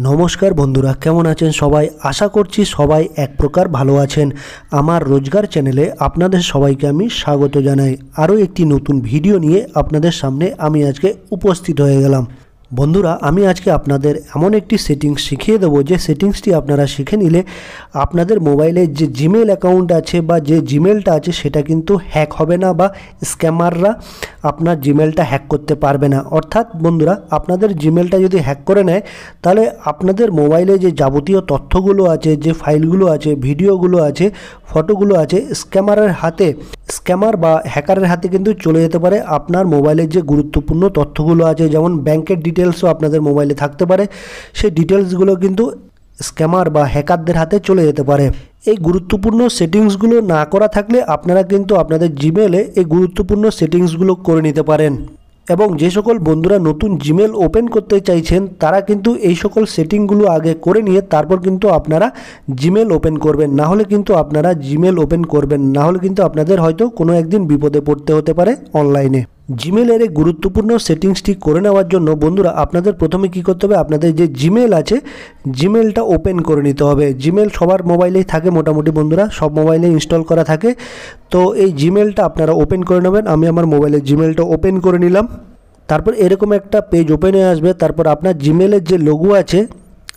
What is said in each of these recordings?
नमस्कार बंधुरा केमन आছেন সবাই आशा করছি সবাই এক প্রকার ভালো আছেন। আমার রোজগার চ্যানেলে আপনাদের সবাইকে আমি স্বাগত জানাই। আরও একটি নতুন ভিডিও নিয়ে আপনাদের সামনে আমি আজকে উপস্থিত হয়ে গেলাম। বন্ধুরা আমি আজকে আপনাদের এমন একটি সেটিংস শিখিয়ে দেবো যে সেটিংসটি আপনারা শিখে নিলে আপনাদের মোবাইলে যে জিমেল অ্যাকাউন্ট আছে বা যে জিমেলটা আছে সেটা কিন্তু হ্যাক হবে না বা স্ক্যামাররা আপনার জিমেলটা হ্যাক করতে পারবে না। অর্থাৎ বন্ধুরা আপনাদের জিমেলটা যদি হ্যাক করে নেয় তাহলে আপনাদের মোবাইলে যে যাবতীয় তথ্যগুলো আছে, যে ফাইলগুলো আছে, ভিডিওগুলো আছে, ফটোগুলো আছে, স্ক্যামার বা হ্যাকারের হাতে কিন্তু চলে যেতে পারে। আপনার মোবাইলের যে গুরুত্বপূর্ণ তথ্যগুলো আছে, যেমন ব্যাংকের ডিটেলসও আপনাদের মোবাইলে থাকতে পারে, সেই ডিটেলসগুলো কিন্তু স্ক্যামার বা হ্যাকারদের হাতে চলে যেতে পারে। এই গুরুত্বপূর্ণ সেটিংসগুলো না করা থাকলে আপনারা কিন্তু আপনাদের জিমেলে এই গুরুত্বপূর্ণ সেটিংসগুলো করে নিতে পারেন। এবং যে সকল বন্ধুরা নতুন জিমেল ওপেন করতে চাইছেন তারা কিন্তু এই সকল সেটিংগুলো আগে করে নিয়ে তারপর কিন্তু আপনারা জিমেল ওপেন করবেন, না হলে কিন্তু আপনারা জিমেল ওপেন করবেন না হলে কিন্তু আপনাদের হয়তো কোনো একদিন বিপদে পড়তে হতে পারে অনলাইনে। জিমেলের এই গুরুত্বপূর্ণ সেটিংসটি করে নেওয়ার জন্য বন্ধুরা আপনাদের প্রথমে কি করতে হবে, আপনাদের যে জিমেল আছে জিমেলটা ওপেন করে নিতে হবে। জিমেল সবার মোবাইলেই থাকে মোটামুটি বন্ধুরা, সব মোবাইলে ইনস্টল করা থাকে। তো এই জিমেলটা আপনারা ওপেন করে নেবেন। আমি আমার মোবাইলে জিমেলটা ওপেন করে নিলাম। তারপর এরকম একটা পেজ ওপেন হয়ে আসবে। তারপর আপনার জিমেলের যে লোগো আছে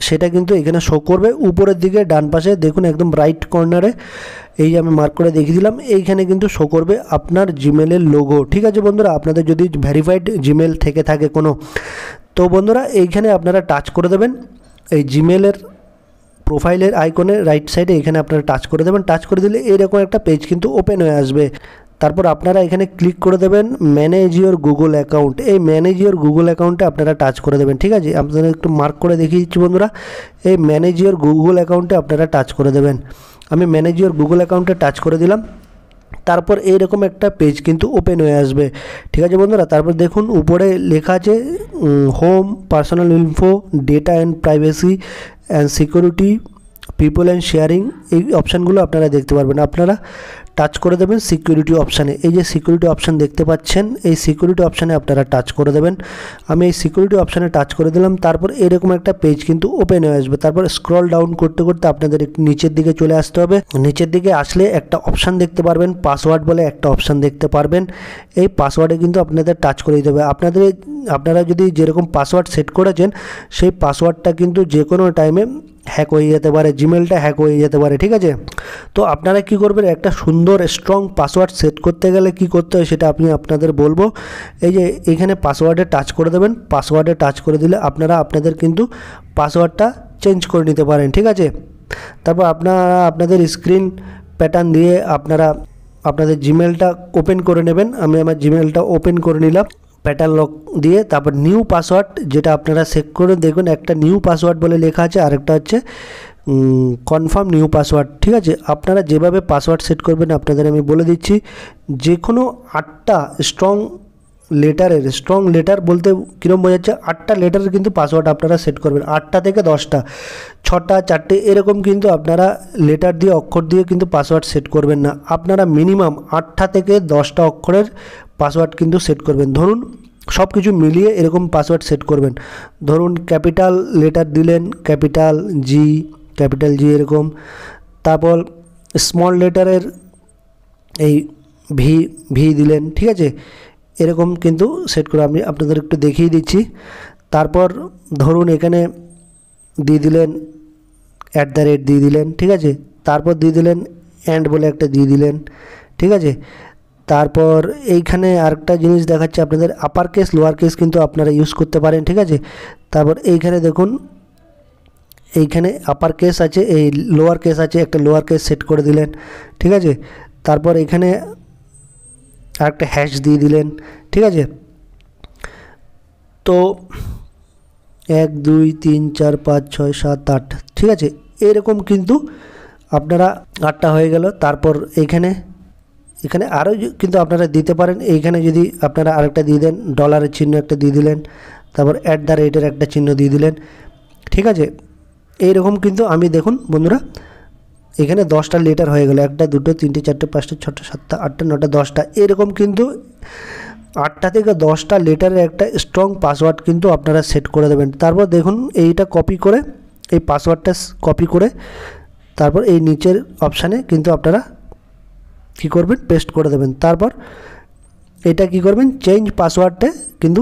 সেটা কিন্তু এখানে শো করবে উপরের দিকে ডান পাশে, দেখুন একদম রাইট কর্নারে, এই যে আমি মার্ক করে দেখিয়ে দিলাম, এইখানে কিন্তু শো করবে আপনার জিমেলের লোগো। ঠিক আছে বন্ধুরা, আপনাদের যদি ভেরিফাইড জিমেল থেকে থাকে কোনো, তো বন্ধুরা এইখানে আপনারা টাচ করে দেবেন। এই জিমেলের প্রোফাইলের আইকনের রাইট সাইডে এখানে আপনারা টাচ করে দেবেন। টাচ করে দিলে এরকম একটা পেজ কিন্তু ওপেন হয়ে আসবে। তারপর আপনারা এখানে ক্লিক করে দেবেন ম্যানেজ ইওর গুগল অ্যাকাউন্ট। এই ম্যানেজ ইওর গুগল অ্যাকাউন্টে আপনারা টাচ করে দেবেন। ঠিক আছে, আপনাদের একটু মার্ক করে দেখিয়ে দিচ্ছি বন্ধুরা, এই ম্যানেজ ইওর গুগল অ্যাকাউন্টে আপনারা টাচ করে দেবেন। আমি ম্যানেজ ইওর গুগল অ্যাকাউন্টে টাচ করে দিলাম। তারপর এইরকম একটা পেজ কিন্তু ওপেন হয়ে আসবে। ঠিক আছে বন্ধুরা, তারপর দেখুন উপরে লেখা আছে home, personal info, data and privacy and security, people and sharing, এই অপশানগুলো আপনারা দেখতে পারবেন। আপনারা টাচ করে দেবেন সিকিউরিটি অপশানে। এই যে সিকিউরিটি অপশান দেখতে পাচ্ছেন, এই সিকিউরিটি অপশানে আপনারা টাচ করে দেবেন। আমি এই সিকিউরিটি অপশানে টাচ করে দিলাম। তারপর এরকম একটা পেজ কিন্তু ওপেন হয়ে আসবে। তারপর স্ক্রল ডাউন করতে করতে আপনাদের একটু নিচের দিকে চলে আসতে হবে। নিচের দিকে আসলে একটা অপশান দেখতে পারবেন, পাসওয়ার্ড বলে একটা অপশান দেখতে পারবেন। এই পাসওয়ার্ডে কিন্তু আপনাদের টাচ করে দিতে হবে। আপনারা যদি যেরকম পাসওয়ার্ড সেট করেছেন সেই পাসওয়ার্ডটা কিন্তু যে কোনো টাইমে হ্যাক হয়ে যেতে পারে, জিমেলটা হ্যাক হয়ে যেতে পারে। ঠিক আছে, তো আপনারা কি করবেন, একটা সুন্দর স্ট্রং পাসওয়ার্ড সেট করতে গেলে কি করতে হয় সেটা আমি আপনাদের বলবো। এই যে এখানে পাসওয়ার্ডে টাচ করে দেবেন। পাসওয়ার্ডে টাচ করে দিলে আপনারা আপনাদের কিন্তু পাসওয়ার্ডটা চেঞ্জ করে নিতে পারেন। ঠিক আছে, তারপর আপনারা আপনাদের স্ক্রিন প্যাটার্ন দিয়ে আপনারা আপনাদের জিমেলটা ওপেন করে নেবেন। আমি আমার জিমেলটা ওপেন করে নিলাম প্যাটার্ন লক দিয়ে। তারপর নিউ পাসওয়ার্ড যেটা আপনারা সেট করে দেখবেন, একটা নিউ পাসওয়ার্ড বলে লেখা আছে, আরেকটা হচ্ছে কনফার্ম নিউ পাসওয়ার্ড। ঠিক আছে, আপনারা যেভাবে পাসওয়ার্ড সেট করবেন আপনাদের আমি বলে দিচ্ছি। যে কোনো 8টা স্ট্রং লেটার বলতে কীরকম বোঝাচ্ছে, 8টা লেটারের কিন্তু পাসওয়ার্ড আপনারা সেট করবেন। 8টা থেকে 10টা, 6টা, 4টে এরকম কিন্তু আপনারা লেটার দিয়ে অক্ষর দিয়ে কিন্তু পাসওয়ার্ড সেট করবেন না। আপনারা মিনিমাম 8টা থেকে 10টা অক্ষরের পাসওয়ার্ড কিন্তু সেট করবেন। ধরুন সব কিছু মিলিয়ে এরকম পাসওয়ার্ড সেট করবেন। ধরুন ক্যাপিটাল লেটার দিলেন, ক্যাপিটাল জি এরকম। তারপর স্মল লেটারের এই ভি দিলেন। ঠিক আছে, এরকম কিন্তু সেট করে আমি আপনাদের একটু দেখিয়ে দিচ্ছি। তারপর ধরুন এখানে দিয়ে দিলেন @ দিয়ে দিলেন। ঠিক আছে, তারপর দিয়ে দিলেন অ্যান্ড বলে একটা দিয়ে দিলেন। ঠিক আছে, তারপর এইখানে আরেকটা জিনিস দেখাচ্ছে আপনাদের, আপার কেস লোয়ার কেস কিন্তু আপনারা ইউজ করতে পারেন। ঠিক আছে, তারপর এইখানে দেখুন এইখানে আপার কেস আছে, এই লোয়ার কেস আছে, একটা লোয়ার কেস সেট করে দিলেন। ঠিক আছে, তারপর এখানে আরেকটা হ্যাশ দিয়ে দিলেন। ঠিক আছে, তো 1 2 3 4 5 6 7 8, ঠিক আছে, এরকম কিন্তু আপনারা 8টা হয়ে গেল। তারপর এখানে আরও কিন্তু আপনারা দিতে পারেন। এইখানে যদি আপনারা আরেকটা দিয়ে দেন, ডলারের চিহ্ন একটা দিয়ে দিলেন, তারপর @ একটা চিহ্ন দিয়ে দিলেন। ঠিক আছে, এইরকম কিন্তু আমি দেখুন বন্ধুরা এখানে 10টা লেটার হয়ে গেল, 1 2 3 4 5 6 7 8 9 10টা, এরকম কিন্তু 8টা থেকে 10টা লেটারের একটা স্ট্রং পাসওয়ার্ড কিন্তু আপনারা সেট করে দেবেন। তারপর দেখুন এইটা কপি করে, এই পাসওয়ার্ডটা কপি করে তারপর এই নিচের অপশানে কিন্তু আপনারা কী করবেন, পেস্ট করে দেবেন। তারপর এটা কি করবেন, চেঞ্জ পাসওয়ার্ডে কিন্তু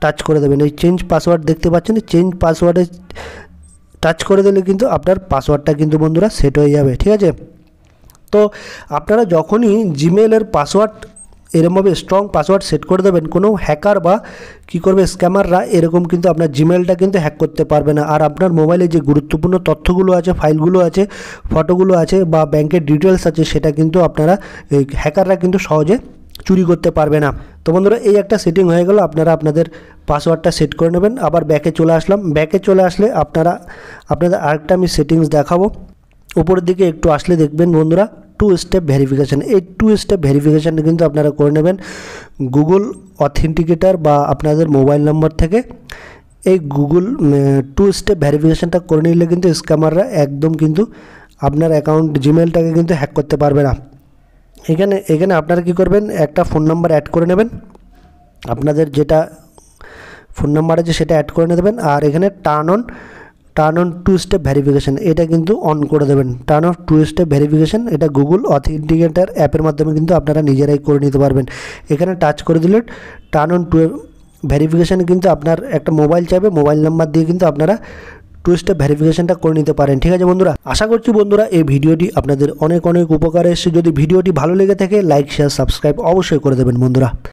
টাচ করে দেবেন। এই চেঞ্জ পাসওয়ার্ড দেখতে পাচ্ছেন, চেঞ্জ পাসওয়ার্ডে টাচ করে দিলে কিন্তু আপনার পাসওয়ার্ডটা কিন্তু বন্ধুরা সেট হয়ে যাবে, ঠিক আছে। তো আপনারা যখনই জিমেলের পাসওয়ার্ড এরকমভাবে স্ট্রং পাসওয়ার্ড সেট করে দেবেন, কোনো হ্যাকার বা কী করবে স্ক্যামাররা এরকম কিন্তু আপনার জিমেলটা কিন্তু হ্যাক করতে পারবে না। আর আপনার মোবাইলে যে গুরুত্বপূর্ণ তথ্যগুলো আছে, ফাইলগুলো আছে, ফটোগুলো আছে বা ব্যাংকের ডিটেলস আছে, সেটা কিন্তু আপনারা হ্যাকাররা কিন্তু সহজে চুরি করতে পারবে না। তো বন্ধুরা এই একটা সেটিং হয়ে গেল, আপনারা আপনাদের পাসওয়ার্ডটা সেট করে নেবেন। আবার ব্যাকে চলে আসলাম, ব্যাকে চলে আসলে আপনাদের আরেকটা আমি সেটিংস দেখাবো। উপরের দিকে একটু আসলে দেখবেন বন্ধুরা 2 স্টেপ ভেরিফিকেশান, এই 2 স্টেপ ভেরিফিকেশানটা কিন্তু আপনারা করে নেবেন গুগল অথেন্টিকেটার বা আপনাদের মোবাইল নম্বর থেকে। এই গুগল 2 স্টেপ ভেরিফিকেশানটা করে নিলে কিন্তু স্ক্যামাররা একদম কিন্তু আপনার অ্যাকাউন্ট জিমেলটাকে কিন্তু হ্যাক করতে পারবে না। এখানে আপনারা কী করবেন, একটা ফোন নাম্বার অ্যাড করে নেবেন, আপনাদের যেটা ফোন নাম্বার আছে সেটা অ্যাড করে নেবেন। আর এখানে টার্ন অন 2 স্টেপ ভেরিফিকেশান এটা কিন্তু অন করে দেবেন। টার্ন অন 2 স্টেপ ভেরিফিকেশান এটা গুগল অথেন্টিকেটার অ্যাপের মাধ্যমে কিন্তু আপনারা নিজেরাই করে নিতে পারবেন। এখানে টাচ করে দিলে টার্ন অন 2 ভেরিফিকেশান কিন্তু আপনার একটা মোবাইল চাইবে, মোবাইল নাম্বার দিয়ে কিন্তু আপনারা 2 স্টেপ ভেরিফিকেশানটা করে নিতে পারেন, ঠিক আছে বন্ধুরা। আশা করছি বন্ধুরা এই ভিডিওটি আপনাদের অনেক উপকারে এসেছে। যদি ভিডিওটি ভালো লেগে থাকে লাইক, শেয়ার, সাবস্ক্রাইব অবশ্যই করে দেবেন বন্ধুরা।